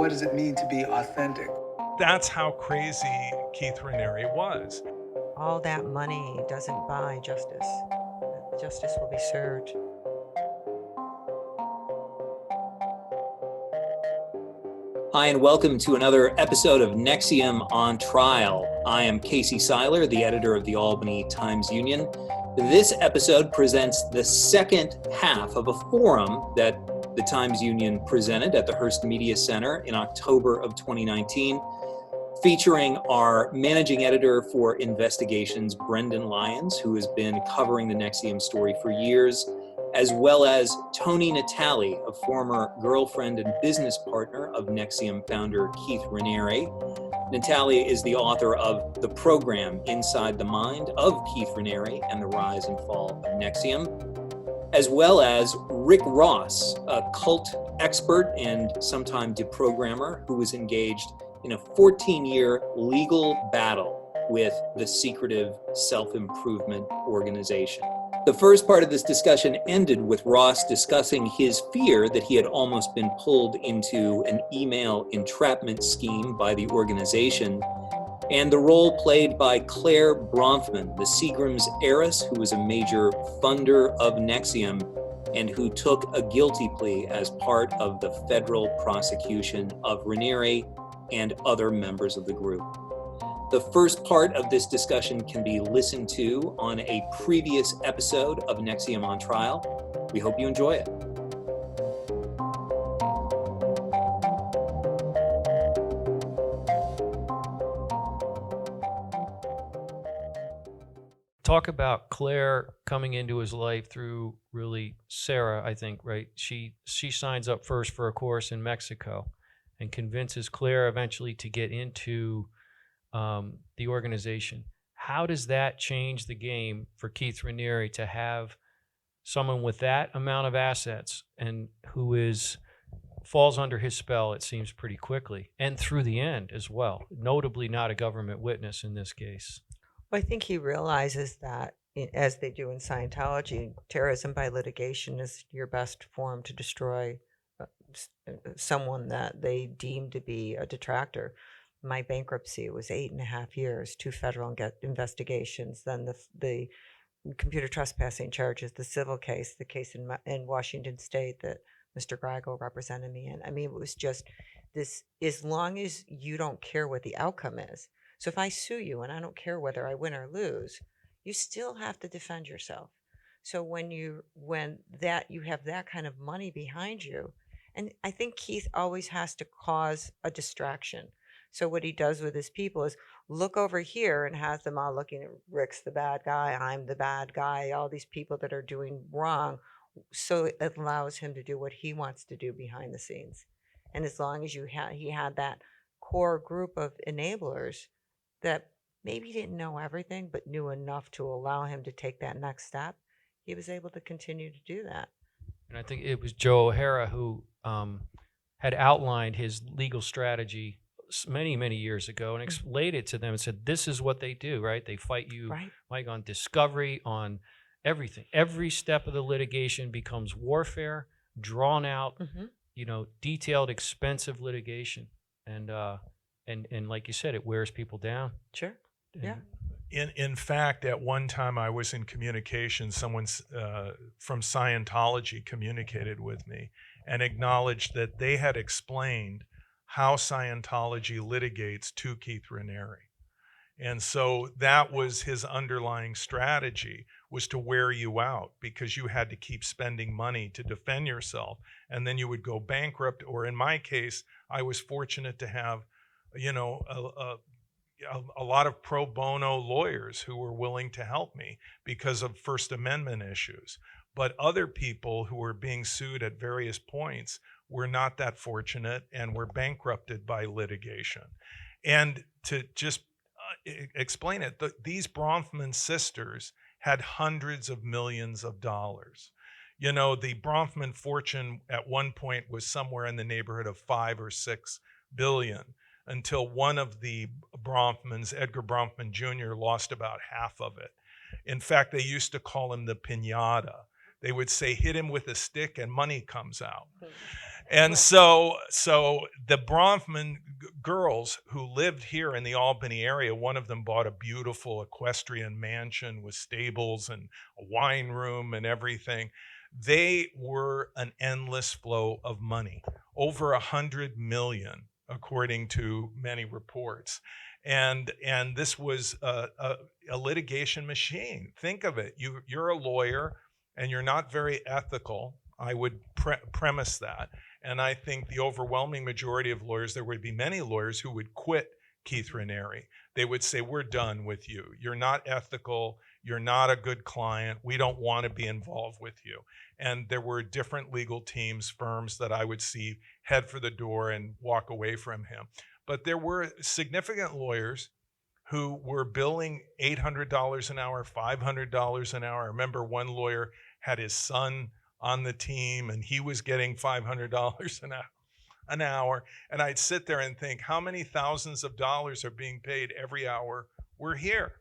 what does it mean to be authentic? That's how crazy Keith Raniere was. All that money doesn't buy justice. Justice will be served. Hi, and welcome to another episode of NXIVM on Trial. I am Casey Seiler, the editor of the Albany Times-Union. This episode presents the second half of a forum that the Times-Union presented at the Hearst Media Center in October of 2019, featuring our managing editor for investigations, Brendan Lyons, who has been covering the NXIVM story for years, as well as Toni Natalie, a former girlfriend and business partner of NXIVM founder Keith Raniere. Natalie is the author of the program Inside the Mind of Keith Raniere and the Rise and Fall of NXIVM, as well as Rick Ross, a cult expert and sometime deprogrammer who was engaged in a 14-year legal battle with the secretive self-improvement organization. The first part of this discussion ended with Ross discussing his fear that he had almost been pulled into an email entrapment scheme by the organization, and the role played by Clare Bronfman, the Seagram's heiress, who was a major funder of NXIVM and who took a guilty plea as part of the federal prosecution of Raniere and other members of the group. The first part of this discussion can be listened to on a previous episode of NXIVM on Trial. We hope you enjoy it. Talk about Claire coming into his life through really Sarah, I think, right? She signs up first for a course in Mexico and convinces Claire eventually to get into the organization. How does that change the game for Keith Raniere to have someone with that amount of assets and who falls under his spell, it seems, pretty quickly and through the end as well, notably not a government witness in this case? Well, I think he realizes that, as they do in Scientology, terrorism by litigation is your best form to destroy someone that they deem to be a detractor. My bankruptcy was 8.5 years, 2 federal investigations, then the computer trespassing charges, the civil case, the case in Washington State that Mr. Grigo represented me in. I mean, it was just this, as long as you don't care what the outcome is. So if I sue you and I don't care whether I win or lose, you still have to defend yourself. So when you have that kind of money behind you, and I think Keith always has to cause a distraction. So what he does with his people is look over here and has them all looking at Rick's the bad guy, I'm the bad guy, all these people that are doing wrong. So it allows him to do what he wants to do behind the scenes. And as long as he had that core group of enablers that maybe didn't know everything, but knew enough to allow him to take that next step, he was able to continue to do that. And I think it was Joe O'Hara who had outlined his legal strategy many, many years ago and explained it to them and said, this is what they do, right? They fight you, Right. Mike, on discovery, on everything. Every step of the litigation becomes warfare, drawn out, detailed, expensive litigation. And like you said, it wears people down. Sure. Yeah. In fact, at one time I was in communications, someone from Scientology communicated with me and acknowledged that they had explained how Scientology litigates to Keith Raniere. And so that was his underlying strategy, was to wear you out because you had to keep spending money to defend yourself. And then you would go bankrupt, or in my case, I was fortunate to have, a lot of pro bono lawyers who were willing to help me because of First Amendment issues. But other people who were being sued at various points were not that fortunate and were bankrupted by litigation. And to just explain it, these Bronfman sisters had hundreds of millions of dollars. The Bronfman fortune at one point was somewhere in the neighborhood of 5 or 6 billion. Until one of the Bronfmans, Edgar Bronfman Jr., lost about half of it. In fact, they used to call him the piñata. They would say, hit him with a stick and money comes out. And so the Bronfman girls who lived here in the Albany area, one of them bought a beautiful equestrian mansion with stables and a wine room and everything. They were an endless flow of money, over 100 million, according to many reports. And this was a litigation machine. Think of it. You're a lawyer and you're not very ethical. I would premise that. And I think the overwhelming majority of lawyers, there would be many lawyers who would quit Keith Raniere. They would say, we're done with you. You're not ethical. You're not a good client. We don't want to be involved with you. And there were different legal teams, firms that I would see head for the door and walk away from him. But there were significant lawyers who were billing $800 an hour, $500 an hour. I remember one lawyer had his son on the team and he was getting $500 an hour. And I'd sit there and think, how many thousands of dollars are being paid every hour we're here?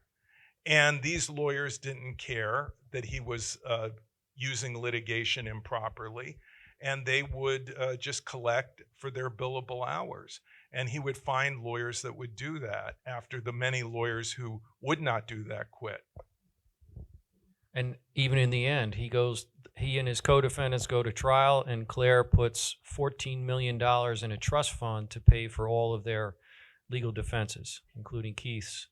And these lawyers didn't care that he was using litigation improperly, and they would just collect for their billable hours. And he would find lawyers that would do that after the many lawyers who would not do that quit. And even in the end, he and his co-defendants go to trial, and Clare puts $14 million in a trust fund to pay for all of their legal defenses, including Keith's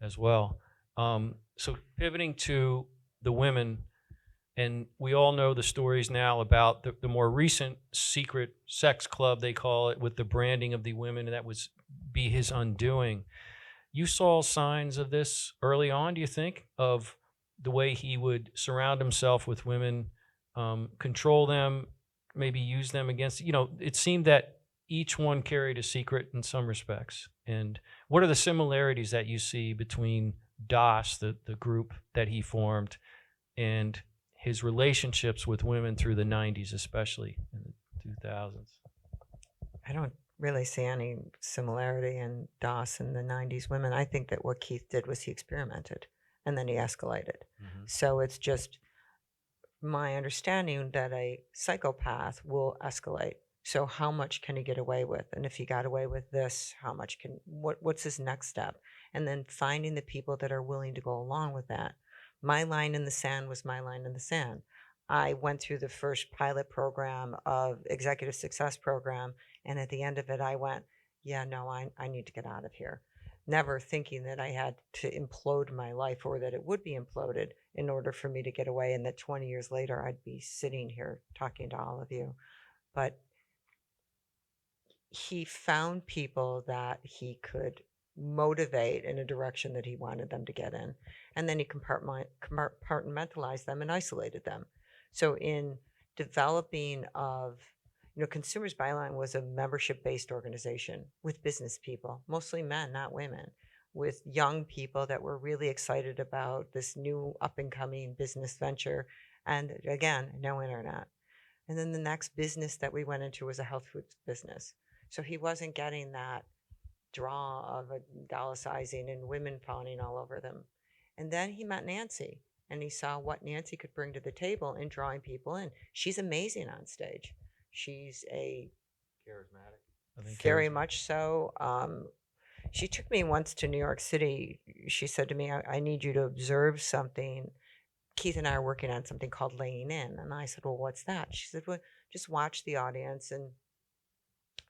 as well. So pivoting to the women, and we all know the stories now about the more recent secret sex club, they call it, with the branding of the women, and that would be his undoing. You saw signs of this early on, do you think, of the way he would surround himself with women, control them, maybe use them against, it seemed that each one carried a secret in some respects. And what are the similarities that you see between DOS, the group that he formed, and his relationships with women through the 90s, especially in the 2000s? I don't really see any similarity in DOS and the 90s women. I think that what Keith did was he experimented and then he escalated. Mm-hmm. So it's just my understanding that a psychopath will escalate. So how much can he get away with? And if he got away with this, how much what's his next step? And then finding the people that are willing to go along with that. My line in the sand was my line in the sand. I went through the first pilot program of Executive Success Program, and at the end of it, I went, yeah, no, I need to get out of here. Never thinking that I had to implode my life or that it would be imploded in order for me to get away, and that 20 years later, I'd be sitting here talking to all of you. But he found people that he could motivate in a direction that he wanted them to get in. And then he compartmentalized them and isolated them. So in developing of, Consumers Byline was a membership-based organization with business people, mostly men, not women, with young people that were really excited about this new up-and-coming business venture. And again, no internet. And then the next business that we went into was a health food business. So he wasn't getting that draw of Italicizing and women fawning all over them. And then he met Nancy, and he saw what Nancy could bring to the table in drawing people in. She's amazing on stage. She's a Charismatic. Very much so. She took me once to New York City. She said to me, I need you to observe something. Keith and I are working on something called laying in. And I said, well, what's that? She said, well, just watch the audience and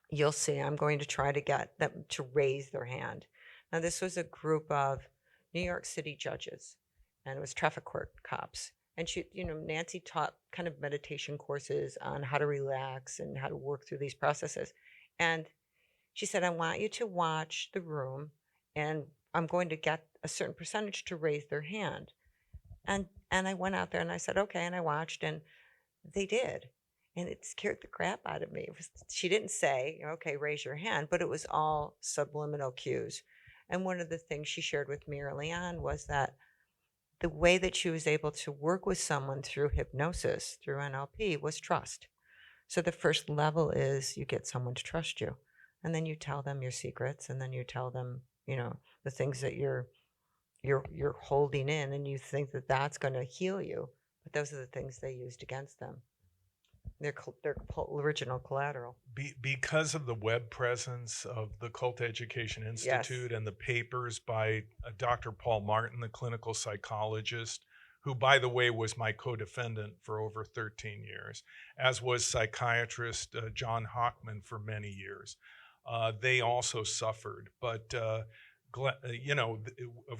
you'll see. I'm going to try to get them to raise their hand. Now, this was a group of New York City judges, and it was traffic court cops. And she, Nancy taught kind of meditation courses on how to relax and how to work through these processes. And she said, I want you to watch the room, and I'm going to get a certain percentage to raise their hand. And I went out there and I said, okay, and I watched, and they did. And it scared the crap out of me. She didn't say, okay, raise your hand, but it was all subliminal cues. And one of the things she shared with me early on was that the way that she was able to work with someone through hypnosis, through NLP, was trust. So the first level is you get someone to trust you. And then you tell them your secrets, and then you tell them, the things that you're holding in, and you think that that's going to heal you. But those are the things they used against them. original collateral. Because of the web presence of the Cult Education Institute and the papers by Dr. Paul Martin, the clinical psychologist, who, by the way, was my co-defendant for over 13 years, as was psychiatrist John Hockman for many years. They also suffered, but of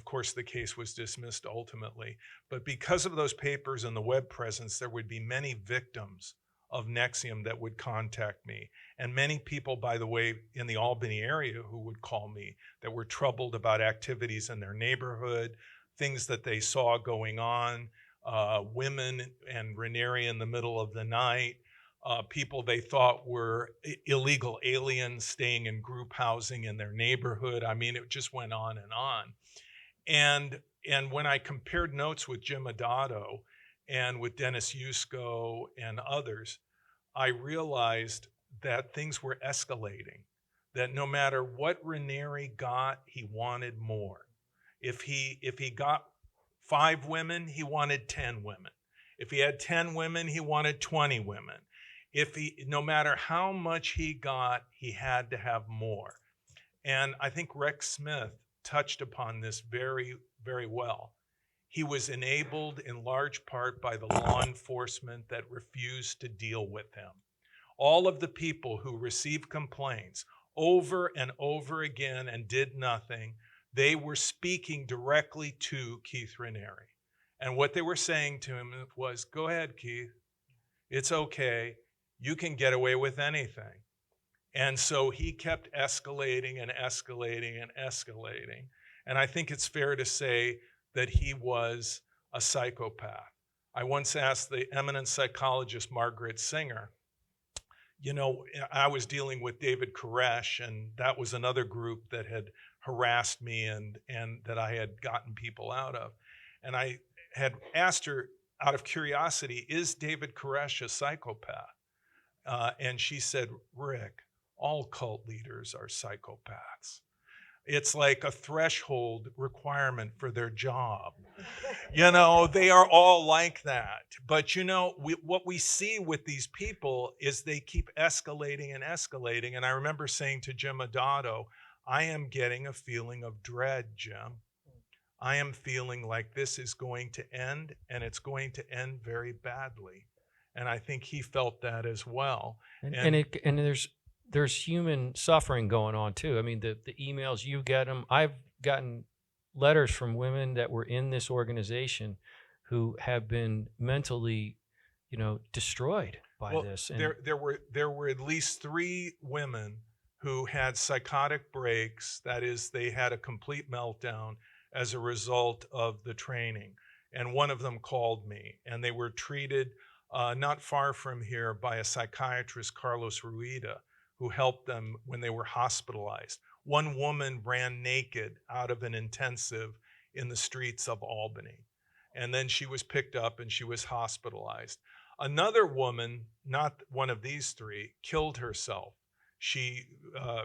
course, the case was dismissed ultimately. But because of those papers and the web presence, there would be many victims of NXIVM that would contact me. And many people, by the way, in the Albany area who would call me that were troubled about activities in their neighborhood, things that they saw going on, women and Raniere in the middle of the night, people they thought were illegal aliens staying in group housing in their neighborhood. I mean, it just went on and on. And when I compared notes with Jim Adato and with Dennis Yusko and others, I realized that things were escalating, that no matter what Raniere got, he wanted more. If he got 5 women, he wanted 10 women. If he had 10 women, he wanted 20 women. No matter how much he got, he had to have more. And I think Rex Smith touched upon this very, very well. He was enabled in large part by the law enforcement that refused to deal with him. All of the people who received complaints over and over again and did nothing, they were speaking directly to Keith Raniere. And what they were saying to him was, go ahead, Keith, it's okay. You can get away with anything. And so he kept escalating and escalating and escalating. And I think it's fair to say that he was a psychopath. I once asked the eminent psychologist Margaret Singer, I was dealing with David Koresh, and that was another group that had harassed me and that I had gotten people out of. And I had asked her out of curiosity, is David Koresh a psychopath? And she said, Rick, all cult leaders are psychopaths. It's like a threshold requirement for their job. They are all like that. But what we see with these people is they keep escalating and escalating. And I remember saying to Jim Adato, I am getting a feeling of dread, Jim. I am feeling like this is going to end, and it's going to end very badly. And I think he felt that as well. And there's human suffering going on too. I mean, the emails you get them. I've gotten letters from women that were in this organization who have been mentally, destroyed by this. And there were at least 3 women who had psychotic breaks. That is, they had a complete meltdown as a result of the training. And one of them called me, and they were treated not far from here by a psychiatrist, Carlos Rueda, who helped them when they were hospitalized. One woman ran naked out of an intensive in the streets of Albany. And then she was picked up and she was hospitalized. Another woman, not one of these 3, killed herself. She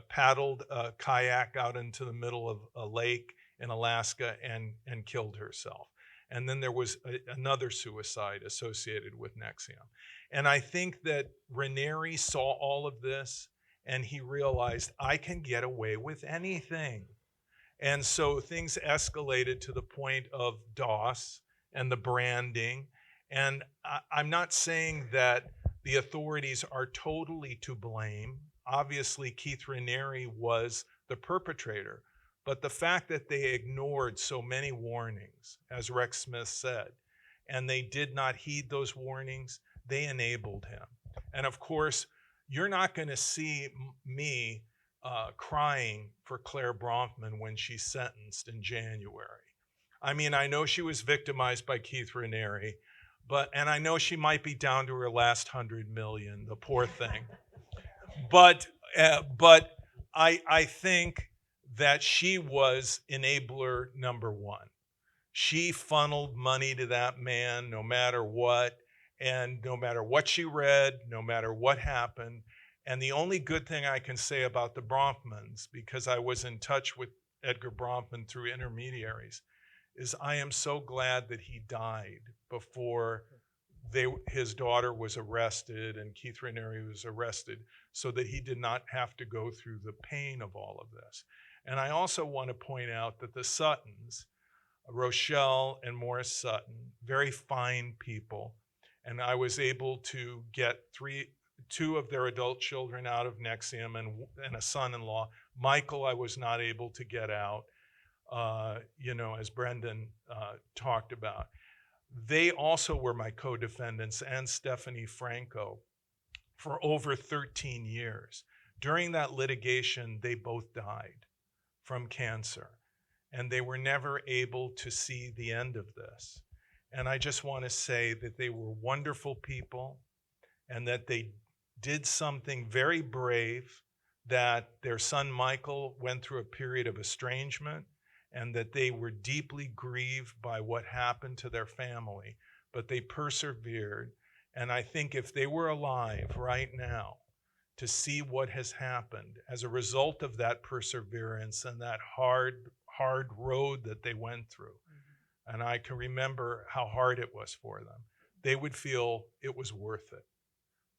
paddled a kayak out into the middle of a lake in Alaska and killed herself. And then there was another suicide associated with NXIVM. And I think that Raniere saw all of this and he realized, I can get away with anything. And so things escalated to the point of DOS and the branding. And I'm not saying that the authorities are totally to blame. Obviously, Keith Raniere was the perpetrator. But the fact that they ignored so many warnings, as Rex Smith said, and they did not heed those warnings, they enabled him. And of course, you're not going to see me crying for Clare Bronfman when she's sentenced in January. I mean, I know she was victimized by Keith Raniere, and I know she might be down to her last 100 million, the poor thing. But I think that she was enabler number 1. She funneled money to that man no matter what, and no matter what she read, no matter what happened. And the only good thing I can say about the Bronfmans, because I was in touch with Edgar Bronfman through intermediaries, is I am so glad that he died before his daughter was arrested and Keith Raniere was arrested so that he did not have to go through the pain of all of this. And I also want to point out that the Suttons, Rochelle and Morris Sutton, very fine people, and I was able to get two of their adult children out of NXIVM and a son-in-law. Michael I was not able to get out, as Brendan talked about. They also were my co-defendants, and Stephanie Franco, for over 13 years. During that litigation, they both died from cancer, and they were never able to see the end of this. And I just want to say that they were wonderful people and that they did something very brave, that their son Michael went through a period of estrangement and that they were deeply grieved by what happened to their family, but they persevered. And I think if they were alive right now to see what has happened as a result of that perseverance and that hard road that they went through, and I can remember how hard it was for them, they would feel it was worth it,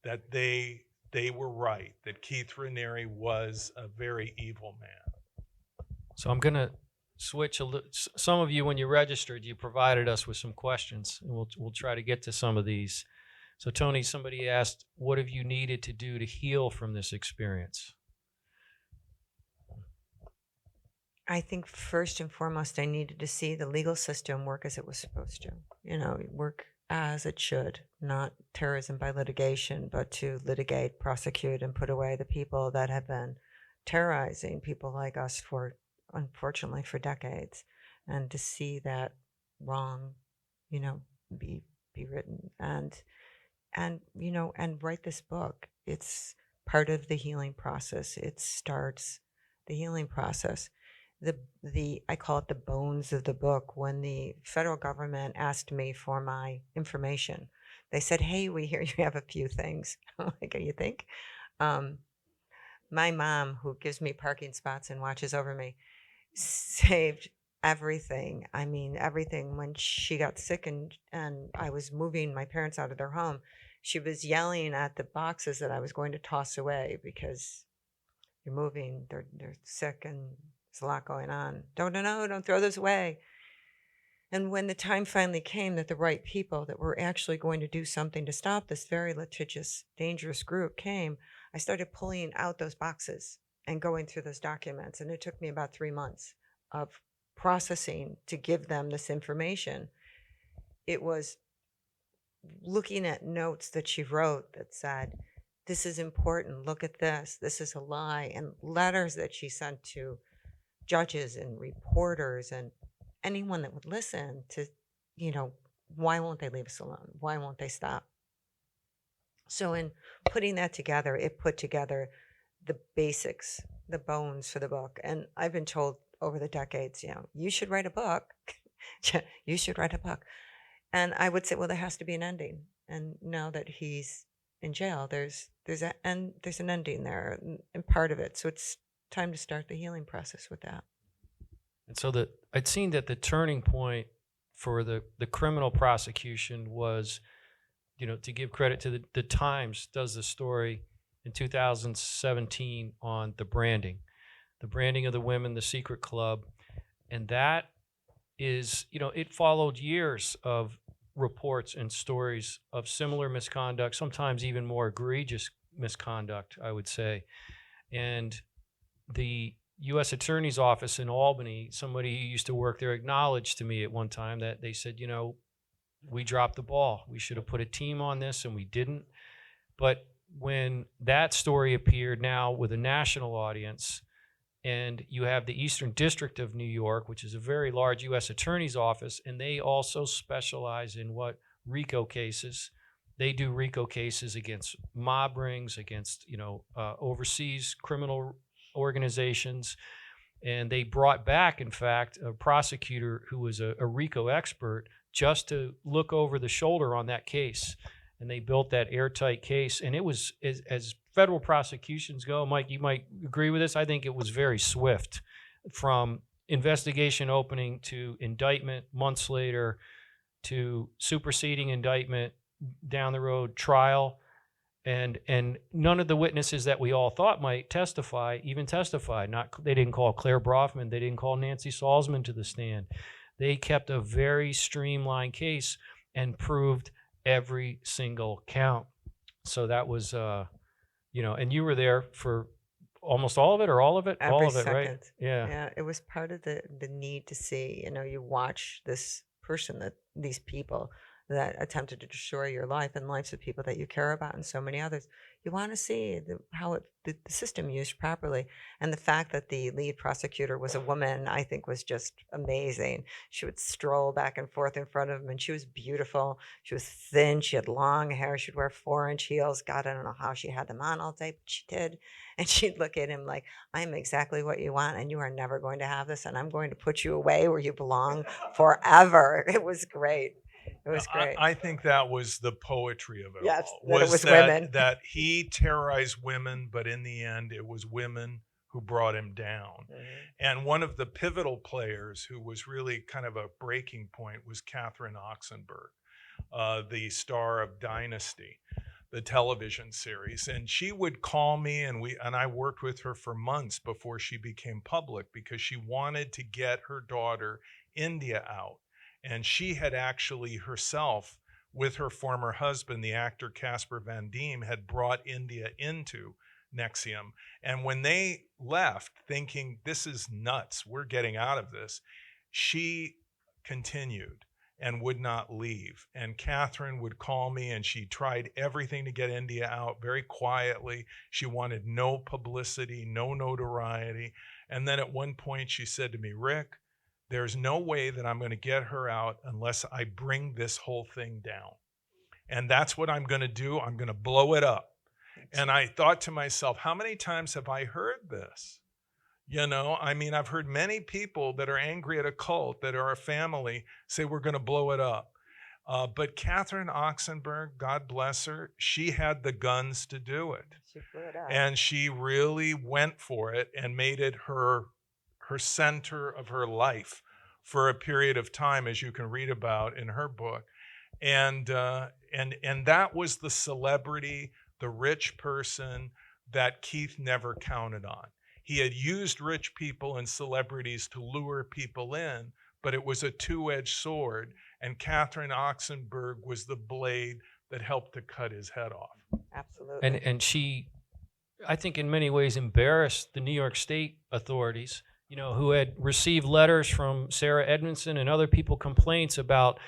that they were right, that Keith Raniere was a very evil man. So I'm going to switch a little. Some of you, when you registered, you provided us with some questions, and we'll try to get to some of these. So Toni, somebody asked, what have you needed to do to heal from this experience? I think first and foremost, I needed to see the legal system work as it was supposed to. Work as it should, not terrorism by litigation, but to litigate, prosecute, and put away the people that have been terrorizing people like us unfortunately, for decades. And to see that wrong, be written and write this book. It's part of the healing process. It starts the healing process. I call it the bones of the book. When the federal government asked me for my information, they said, "Hey, we hear you have a few things." I'm like, "You think?" My mom, who gives me parking spots and watches over me, saved everything. I mean, everything. When she got sick and I was moving my parents out of their home, she was yelling at the boxes that I was going to toss away because you're moving, they're sick, and there's a lot going on. Don't throw those away. And when the time finally came that the right people that were actually going to do something to stop this very litigious, dangerous group came, I started pulling out those boxes and going through those documents. And it took me about 3 months of processing to give them this information. It was looking at notes that she wrote that said, "This is important, look at this, this is a lie," and letters that she sent to judges and reporters and anyone that would listen to, why won't they leave us alone? Why won't they stop? So in putting that together, it put together the basics, the bones for the book. And I've been told over the decades, you should write a book. You should write a book. And I would say, well, there has to be an ending. And now that he's in jail, there's an ending there and part of it. So it's time to start the healing process with that. And so I'd seen that the turning point for the criminal prosecution was, to give credit to the Times does the story in 2017 on the branding of the women, the secret club. And that is, it followed years of reports and stories of similar misconduct, sometimes even more egregious misconduct, I would say. And the U.S. Attorney's Office in Albany, somebody who used to work there acknowledged to me at one time that they said, we dropped the ball. We should have put a team on this, and we didn't. But when that story appeared now with a national audience, and you have the Eastern District of New York, which is a very large U.S. Attorney's Office, and they also specialize in RICO cases. They do RICO cases against mob rings, against, overseas criminal organizations. And they brought back, in fact, a prosecutor who was a RICO expert just to look over the shoulder on that case. And they built that airtight case. And it was, as federal prosecutions go, Mike, you might agree with this, I think it was very swift from investigation opening to indictment months later to superseding indictment down the road trial, and none of the witnesses that we all thought might testify even testified. They didn't call Clare Bronfman, they didn't call Nancy Salzman to the stand. They kept a very streamlined case and proved every single count. So that was, and you were there for almost all of it, or all of it? Every All of it, second. right? Yeah. Yeah, it was part of the need to see. You watch this person, these people that attempted to destroy your life and lives of people that you care about and so many others. You want to see how the system used properly. And the fact that the lead prosecutor was a woman, I think, was just amazing. She would stroll back and forth in front of him, and she was beautiful. She was thin. She had long hair. She'd wear 4-inch heels. God, I don't know how she had them on all day, but she did. And she'd look at him like, I'm exactly what you want, and you are never going to have this, and I'm going to put you away where you belong forever. It was great. It was great. I think that was the poetry of it Yes, all. that it was women. That he terrorized women, but in the end, it was women who brought him down. Mhm. And one of the pivotal players who was really kind of a breaking point was Catherine Oxenberg, the star of Dynasty, the television series. And she would call me, and I worked with her for months before she became public, because she wanted to get her daughter India out. And she had actually herself, with her former husband, the actor Casper Van Diem, had brought India into NXIVM. And when they left, thinking, this is nuts, we're getting out of this, she continued and would not leave. And Catherine would call me, and she tried everything to get India out very quietly. She wanted no publicity, no notoriety. And then at one point she said to me, Rick, there's no way that I'm going to get her out unless I bring this whole thing down. And that's what I'm going to do. I'm going to blow it up. And I thought to myself, how many times have I heard this? I've heard many people that are angry at a cult, that are a family, say we're going to blow it up. But Catherine Oxenberg, God bless her, she had the guns to do it. She blew it up. And she really went for it and made it her center of her life for a period of time, as you can read about in her book. And that was the celebrity, the rich person that Keith never counted on. He had used rich people and celebrities to lure people in, but it was a two-edged sword, and Catherine Oxenberg was the blade that helped to cut his head off. Absolutely. And she, I think, in many ways embarrassed the New York State authorities, who had received letters from Sarah Edmondson and other people, complaints about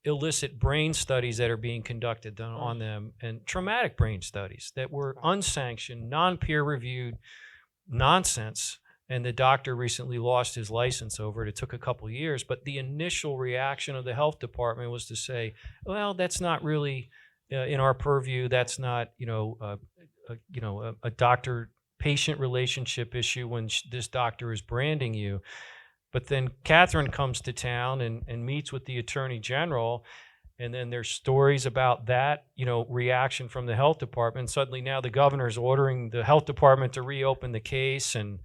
illicit brain studies that are being conducted on them, and traumatic brain studies that were unsanctioned, non-peer-reviewed nonsense. And the doctor recently lost his license over it. It took a couple of years, but the initial reaction of the health department was to say, well, that's not really in our purview. That's not, a doctor-patient relationship issue when this doctor is branding you. But then Catherine comes to town and meets with the Attorney General, and then there's stories about that, reaction from the health department. Suddenly now the governor's ordering the health department to reopen the case, and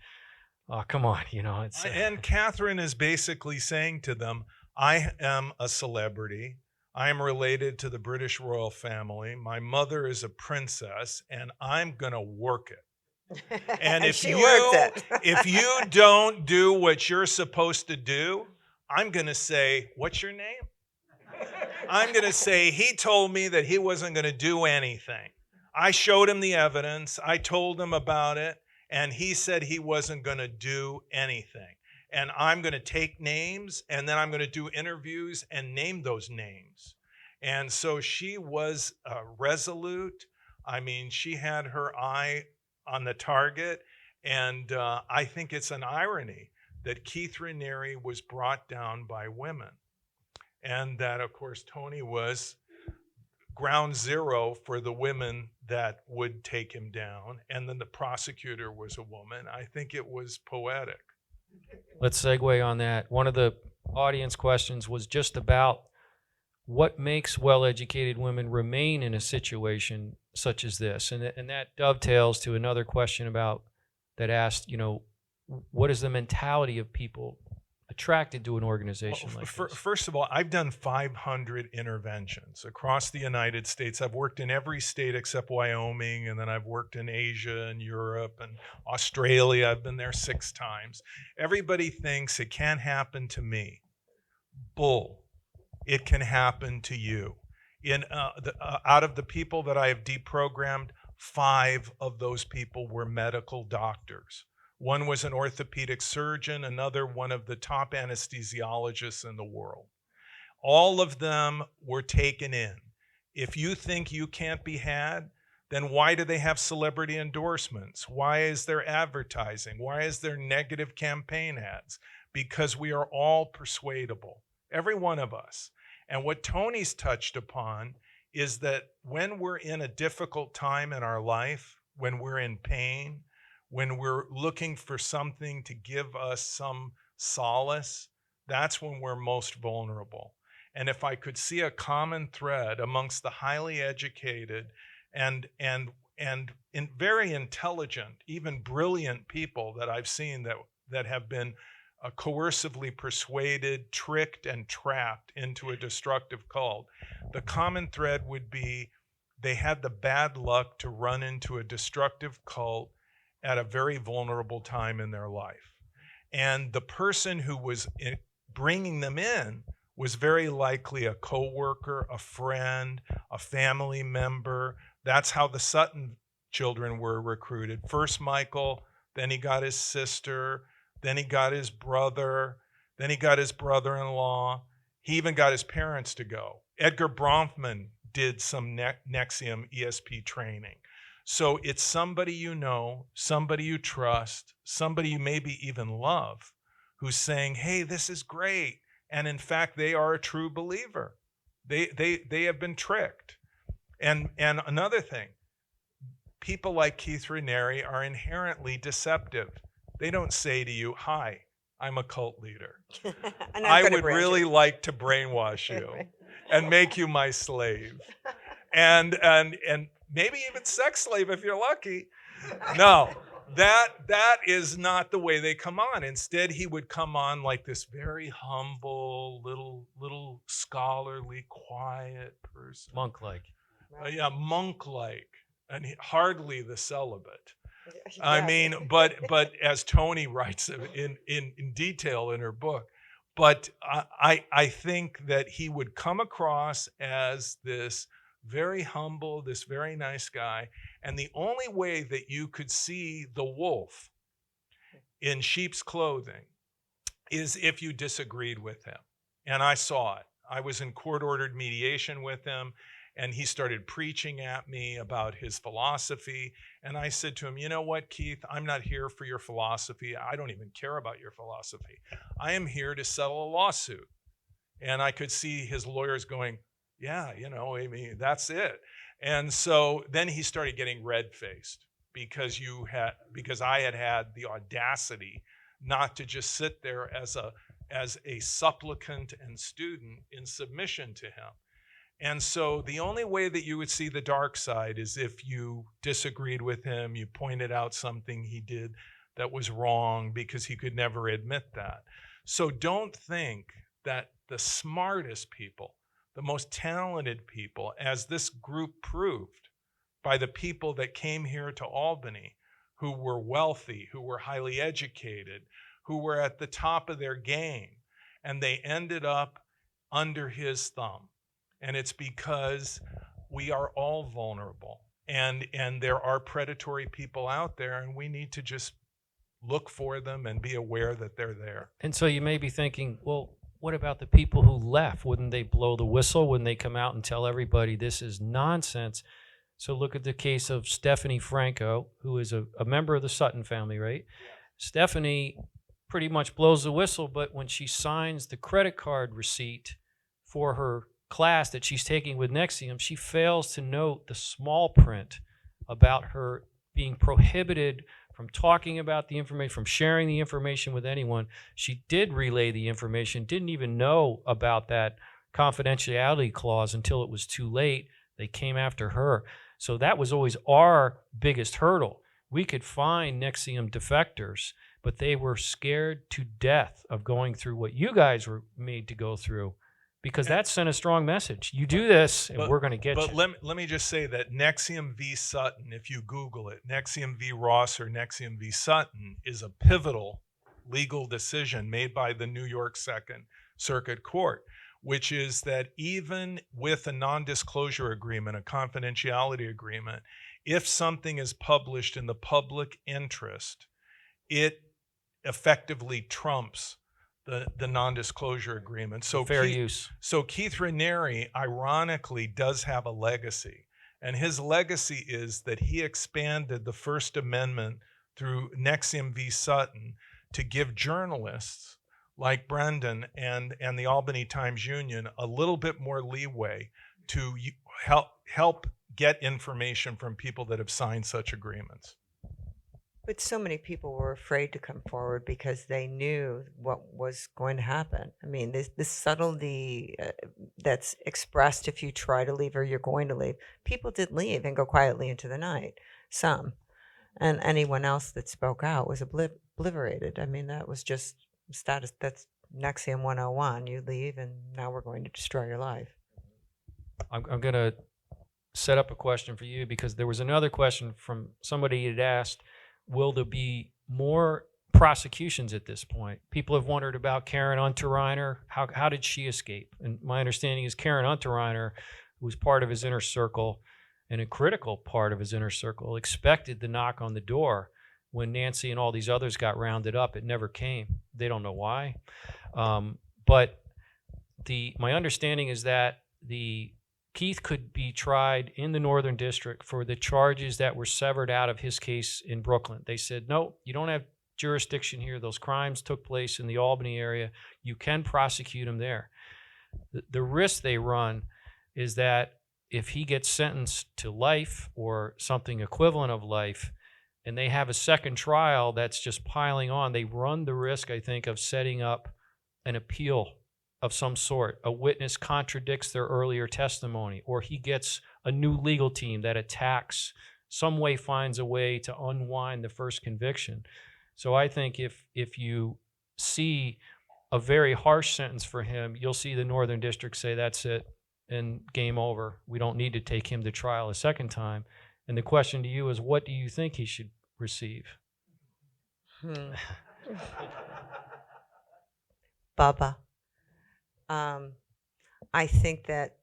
come on, it's... And Catherine is basically saying to them, I am a celebrity. I am related to the British royal family. My mother is a princess, and I'm going to work it. And if she worked it. if you don't do what you're supposed to do, I'm going to say, what's your name? I'm going to say, he told me that he wasn't going to do anything. I showed him the evidence. I told him about it, and he said he wasn't going to do anything. And I'm going to take names, and then I'm going to do interviews and name those names. And so she was resolute. She had her eye on the target. And I think it's an irony that Keith Raniere was brought down by women. And that, of course, Toni was ground zero for the women that would take him down. And then the prosecutor was a woman. I think it was poetic. Let's segue on that. One of the audience questions was just about what makes well-educated women remain in a situation such as this. And that dovetails to another question that asked, what is the mentality of people attracted to an organization like this? First of all, I've done 500 interventions across the United States. I've worked in every state except Wyoming, and then I've worked in Asia and Europe and Australia. I've been there 6 times. Everybody thinks it can't happen to me. Bull. It can happen to you. Out of the people that I have deprogrammed, 5 of those people were medical doctors. One was an orthopedic surgeon, another one of the top anesthesiologists in the world. All of them were taken in. If you think you can't be had, then why do they have celebrity endorsements? Why is there advertising? Why is there negative campaign ads? Because we are all persuadable, every one of us. And what Toni's touched upon is that when we're in a difficult time in our life, when we're in pain, when we're looking for something to give us some solace, that's when we're most vulnerable. And if I could see a common thread amongst the highly educated and very intelligent, even brilliant people that I've seen that have been coercively persuaded, tricked, and trapped into a destructive cult, the common thread would be they had the bad luck to run into a destructive cult at a very vulnerable time in their life. And the person who was bringing them in was very likely a coworker, a friend, a family member. That's how the Sutton children were recruited. First Michael, then he got his sister, then he got his brother, then he got his brother-in-law. He even got his parents to go. Edgar Bronfman did some NXIVM ESP training. So it's somebody you know, somebody you trust, somebody you maybe even love, who's saying, hey, this is great. And in fact, they are a true believer. They have been tricked. And another thing, people like Keith Raniere are inherently deceptive. They don't say to you, hi, I'm a cult leader. I would really like to brainwash you and make you my slave. And maybe even sex slave if you're lucky. No, that is not the way they come on. Instead, he would come on like this very humble, little scholarly, quiet person. Monk-like. Yeah, monk-like, and hardly the celibate. I mean, but as Toni writes in detail in her book, but I think that he would come across as this very humble, this very nice guy. And the only way that you could see the wolf in sheep's clothing is if you disagreed with him. And I saw it. I was in court-ordered mediation with him, and he started preaching at me about his philosophy. And I said to him, you know what, Keith, I'm not here for your philosophy. I don't even care about your philosophy. I am here to settle a lawsuit. And I could see his lawyers going, yeah, I mean, that's it. And so then he started getting red-faced because I had the audacity not to just sit there as a supplicant and student in submission to him. And so the only way that you would see the dark side is if you disagreed with him, you pointed out something he did that was wrong because he could never admit that. So don't think that the smartest people, the most talented people, as this group proved by the people that came here to Albany, who were wealthy, who were highly educated, who were at the top of their game, and they ended up under his thumb. And it's because we are all vulnerable, and there are predatory people out there, and we need to just look for them and be aware that they're there. And so you may be thinking, well, what about the people who left? Wouldn't they blow the whistle? Wouldn't they come out and tell everybody this is nonsense? So look at the case of Stephanie Franco, who is a member of the Sutton family, right? Yeah. Stephanie pretty much blows the whistle, but when she signs the credit card receipt for her class that she's taking with NXIVM, she fails to note the small print about her being prohibited from talking about the information, from sharing the information with anyone. She did relay the information, didn't even know about that confidentiality clause until it was too late. They came after her. So that was always our biggest hurdle. We could find NXIVM defectors, but they were scared to death of going through what you guys were made to go through, because that sent a strong message. You do this, and we're going to get you. But let me just say that NXIVM v. Sutton, if you Google it, NXIVM v. Ross or NXIVM v. Sutton is a pivotal legal decision made by the New York Second Circuit Court, which is that even with a non-disclosure agreement, a confidentiality agreement, if something is published in the public interest, it effectively trumps the non-disclosure agreement. So Fair use. So Keith Raniere, ironically, does have a legacy. And his legacy is that he expanded the First Amendment through NXIVM v. Sutton to give journalists like Brendan and the Albany Times-Union a little bit more leeway to help get information from people that have signed such agreements. But so many people were afraid to come forward because they knew what was going to happen. I mean, this subtlety that's expressed if you try to leave or you're going to leave. People did leave and go quietly into the night, some. And anyone else that spoke out was obliterated. I mean, that was just status. That's NXIVM 101. You leave and now we're going to destroy your life. I'm going to set up a question for you, because there was another question from somebody that asked, will there be more prosecutions at this point? People have wondered about Karen Unterreiner. How did she escape? And my understanding is Karen Unterreiner, who was part of his inner circle and a critical part of his inner circle, expected the knock on the door when Nancy and all these others got rounded up. It never came. They don't know why. But my understanding is that Keith could be tried in the Northern District for the charges that were severed out of his case in Brooklyn. They said, no, you don't have jurisdiction here. Those crimes took place in the Albany area. You can prosecute him there. The risk they run is that if he gets sentenced to life or something equivalent of life, and they have a second trial that's just piling on, they run the risk, I think, of setting up an appeal of some sort. A witness contradicts their earlier testimony, or he gets a new legal team that attacks, some way finds a way to unwind the first conviction. So I think if you see a very harsh sentence for him, you'll see the Northern District say, that's it, and game over. We don't need to take him to trial a second time. And the question to you is, what do you think he should receive? Baba. I think that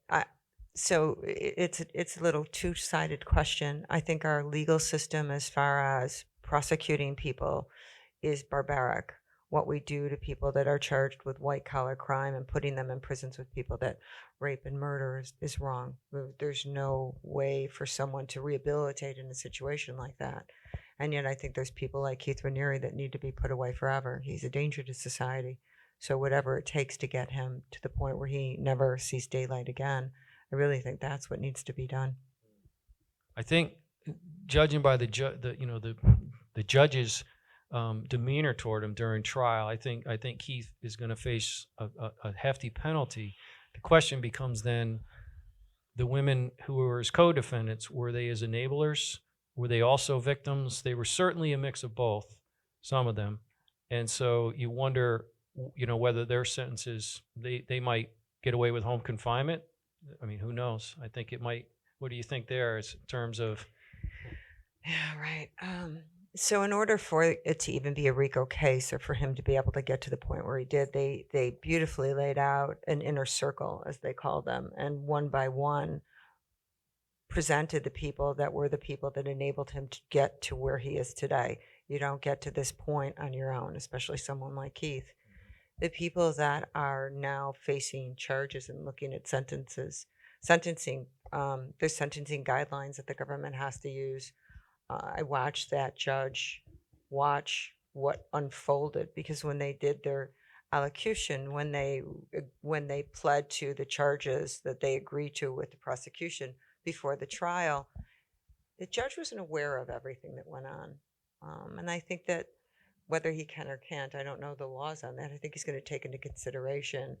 so it's a little two-sided question. I think our legal system, as far as prosecuting people, is barbaric. What we do to people that are charged with white-collar crime and putting them in prisons with people that rape and murder is wrong. There's no way for someone to rehabilitate in a situation like that. And yet I think there's people like Keith Raniere that need to be put away forever. He's a danger to society. So whatever it takes to get him to the point where he never sees daylight again, I really think that's what needs to be done. I think, judging by the judge's demeanor toward him during trial, I think Keith is going to face a hefty penalty. The question becomes then, the women who were his co-defendants, were they his enablers? Were they also victims? They were certainly a mix of both, some of them. And so you wonder, whether their sentences, they might get away with home confinement. I mean, who knows? I think it might. What do you think there in terms of? Yeah, right. So in order for it to even be a RICO case, or for him to be able to get to the point where he did, they beautifully laid out an inner circle, as they call them, and one by one presented the people that were the people that enabled him to get to where he is today. You don't get to this point on your own, especially someone like Keith. The people that are now facing charges and looking at sentencing, there's sentencing guidelines that the government has to use. I watched that judge watch what unfolded, because when they did their allocution, when they pled to the charges that they agreed to with the prosecution before the trial, the judge wasn't aware of everything that went on. And I think that whether he can or can't, I don't know the laws on that. I think he's going to take into consideration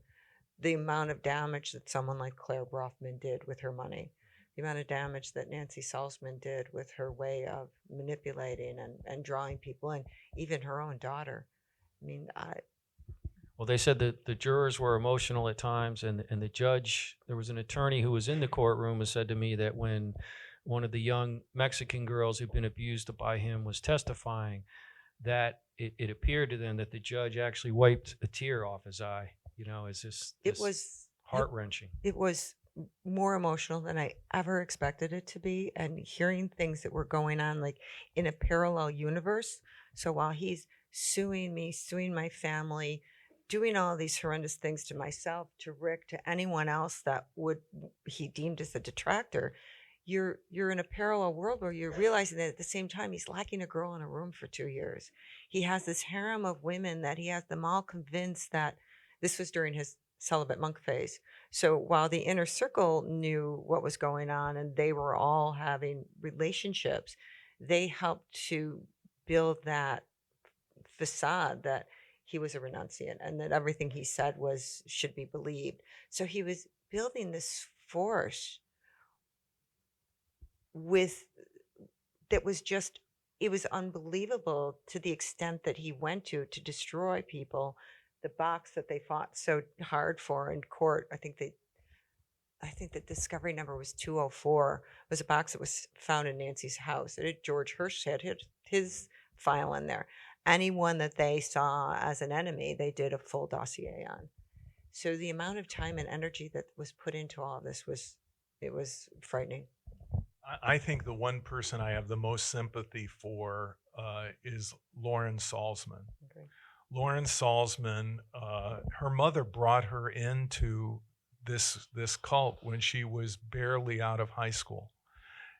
the amount of damage that someone like Clare Bronfman did with her money. the amount of damage that Nancy Salzman did with her way of manipulating and drawing people in, even her own daughter. I mean, Well, they said that the jurors were emotional at times, and the judge, there was an attorney who was in the courtroom, and said to me that when one of the young Mexican girls who'd been abused by him was testifying, that it appeared to them that the judge actually wiped a tear off his eye. You know, it's just it was heart-wrenching. It was more emotional than I ever expected it to be, and hearing things that were going on like in a parallel universe. So while he's suing me, suing my family, doing all these horrendous things to myself, to Rick, to anyone else that would he deemed as a detractor, you're in a parallel world where you're realizing that at the same time he's locking a girl in a room for 2 years. He has this harem of women that he has them all convinced that this was during his celibate monk phase. So while the inner circle knew what was going on and they were all having relationships, they helped to build that facade that he was a renunciant and that everything he said should be believed. So he was building this force that was just, it was unbelievable to the extent that he went to destroy people. The box that they fought so hard for in court, I think the discovery number was 204, was a box that was found in Nancy's house. George Hearst had his file in there. Anyone that they saw as an enemy, they did a full dossier on. So the amount of time and energy that was put into all of this was frightening. I think the one person I have the most sympathy for is Lauren Salzman. Okay. Lauren Salzman, her mother brought her into this cult when she was barely out of high school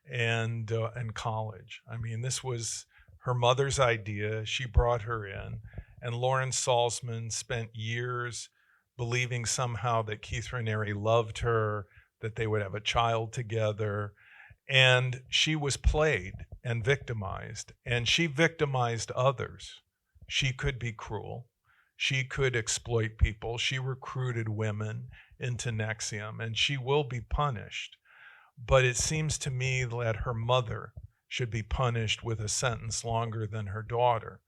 and college. I mean, this was her mother's idea. She brought her in, and Lauren Salzman spent years believing somehow that Keith Raniere loved her, that they would have a child together. And she was played and victimized, and she victimized others. She could be cruel. She could exploit people. She recruited women into NXIVM, and she will be punished. But it seems to me that her mother should be punished with a sentence longer than her daughter.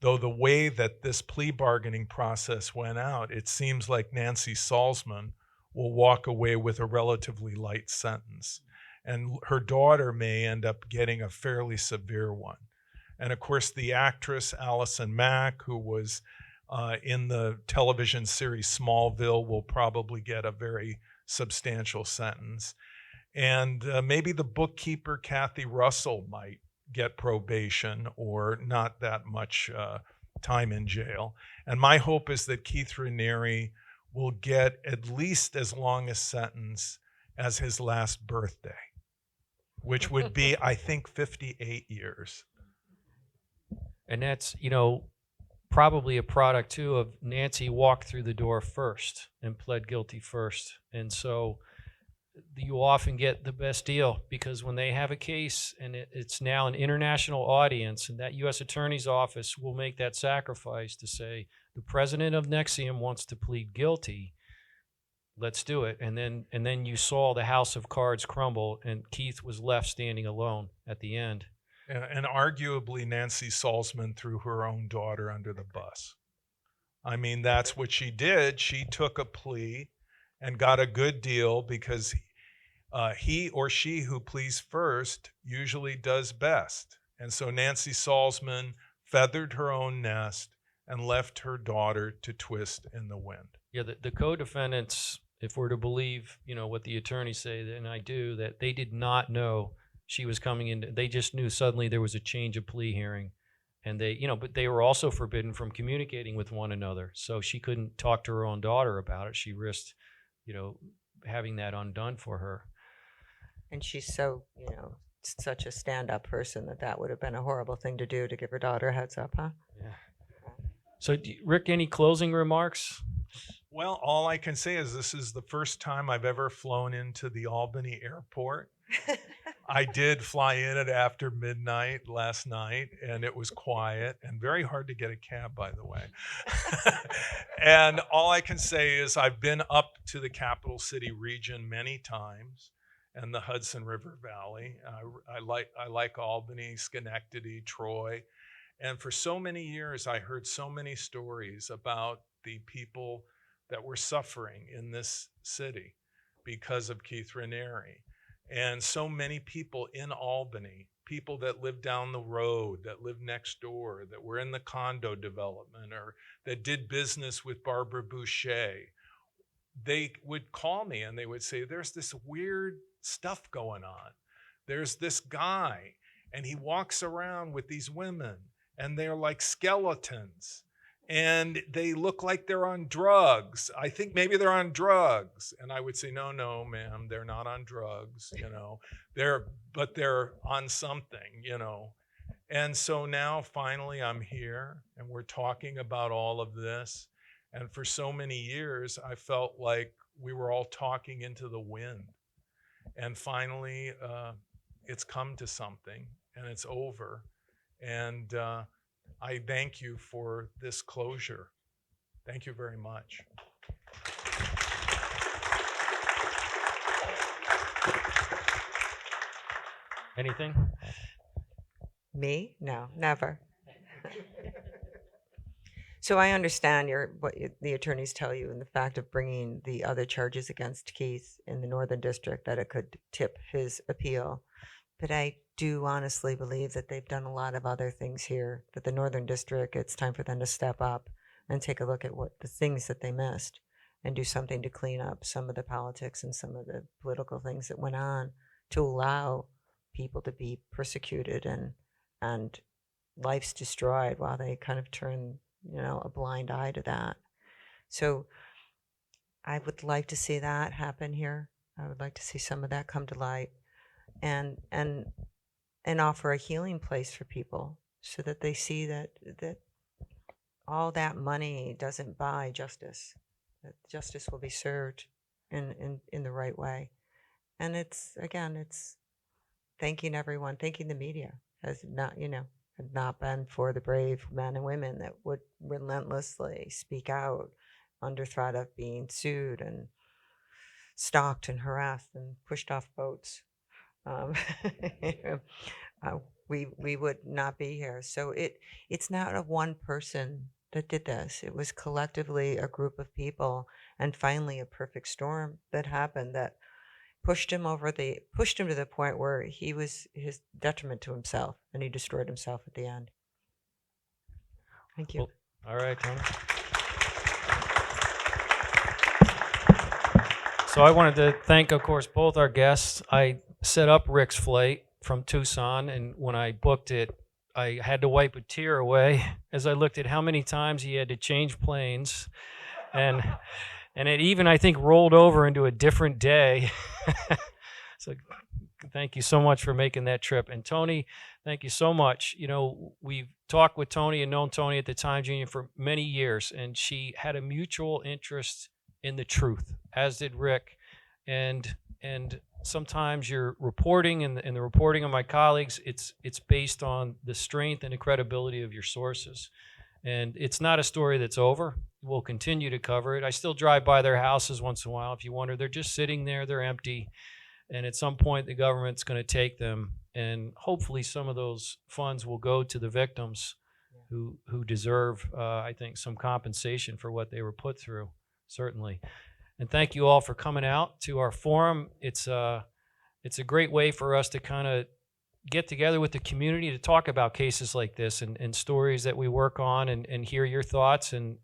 Though the way that this plea bargaining process went out, it seems like Nancy Salzman will walk away with a relatively light sentence. And her daughter may end up getting a fairly severe one. And of course, the actress Allison Mack, who was in the television series Smallville, will probably get a very substantial sentence. And maybe the bookkeeper, Kathy Russell, might get probation or not that much time in jail. And my hope is that Keith Raniere will get at least as long a sentence as his last birthday, which would be, I think, 58 years. And that's, probably a product, too, of Nancy walked through the door first and pled guilty first. And so you often get the best deal, because when they have a case and it's now an international audience, and that U.S. Attorney's Office will make that sacrifice to say, the president of NXIVM wants to plead guilty, let's do it. And then you saw the house of cards crumble, and Keith was left standing alone at the end. And arguably, Nancy Salzman threw her own daughter under the bus. I mean, that's what she did. She took a plea and got a good deal, because he or she who pleads first usually does best. And so Nancy Salzman feathered her own nest and left her daughter to twist in the wind. Yeah, the co-defendants, if we're to believe, what the attorneys say, and I do, that they did not know she was coming in. They just knew suddenly there was a change of plea hearing, and but they were also forbidden from communicating with one another. So she couldn't talk to her own daughter about it. She risked, having that undone for her. And she's so, such a stand-up person that would have been a horrible thing to do, to give her daughter a heads up, huh? Yeah. So, Rick, any closing remarks? Well, all I can say is this is the first time I've ever flown into the Albany airport. I did fly in at after midnight last night, and it was quiet and very hard to get a cab, by the way. And all I can say is I've been up to the capital city region many times, and the Hudson River Valley. I like Albany, Schenectady, Troy. And for so many years, I heard so many stories about the people that were suffering in this city because of Keith Raniere. And so many people in Albany, people that lived down the road, that lived next door, that were in the condo development, or that did business with Barbara Boucher, they would call me and they would say, there's this weird stuff going on. There's this guy, and he walks around with these women, and they're like skeletons, and they look like they're on drugs. I think maybe they're on drugs. And I would say, no, ma'am, they're not on drugs, but they're on something, And so now finally I'm here, and we're talking about all of this. And for so many years, I felt like we were all talking into the wind. And finally, it's come to something, and it's over. And I thank you for this closure. Thank you very much. Anything? Me? No, never. So I understand the attorneys tell you in the fact of bringing the other charges against Keith in the Northern District, that it could tip his appeal. But I do honestly believe that they've done a lot of other things here, that the Northern District, it's time for them to step up and take a look at what the things that they missed and do something to clean up some of the politics and some of the political things that went on to allow people to be persecuted and lives destroyed while they kind of turn a blind eye to that. So I would like to see that happen here. I would like to see some of that come to light and offer a healing place for people so that they see that all that money doesn't buy justice, that justice will be served in the right way. And it's thanking everyone, thanking the media has not, had not been for the brave men and women that would relentlessly speak out under threat of being sued and stalked and harassed and pushed off boats, we would not be here. So it's not a one person that did this. It was collectively a group of people, and finally a perfect storm that happened that pushed him to the point where he was his detriment to himself, and he destroyed himself at the end. Thank you. Well, all right, Toni. So I wanted to thank, of course, both our guests. I set up Rick's flight from Tucson, and when I booked it, I had to wipe a tear away as I looked at how many times he had to change planes, and it even, I think, rolled over into a different day. So thank you so much for making that trip. And Toni, thank you so much. We've talked with Toni and known Toni at the Times Union for many years, and she had a mutual interest in the truth, as did Rick. And sometimes your reporting and the reporting of my colleagues, it's based on the strength and the credibility of your sources. And it's not a story that's over. We'll continue to cover it. I still drive by their houses once in a while. If you wonder, they're just sitting there, they're empty. And at some point, the government's going to take them. And hopefully some of those funds will go to the victims who deserve, I think, some compensation for what they were put through, certainly. And thank you all for coming out to our forum. It's a great way for us to kind of get together with the community to talk about cases like this and stories that we work on and hear your thoughts and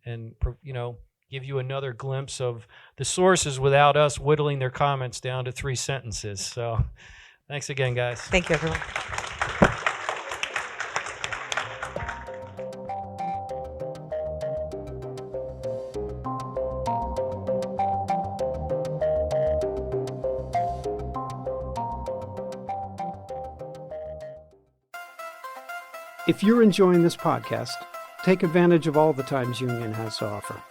give you another glimpse of the sources without us whittling their comments down to 3 sentences. So thanks again, guys. Thank you, everyone. If you're enjoying this podcast, take advantage of all the Times Union has to offer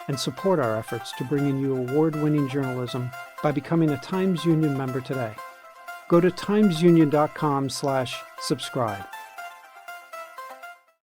and support our efforts to bring in you award-winning journalism by becoming a Times Union member today. Go to timesunion.com/subscribe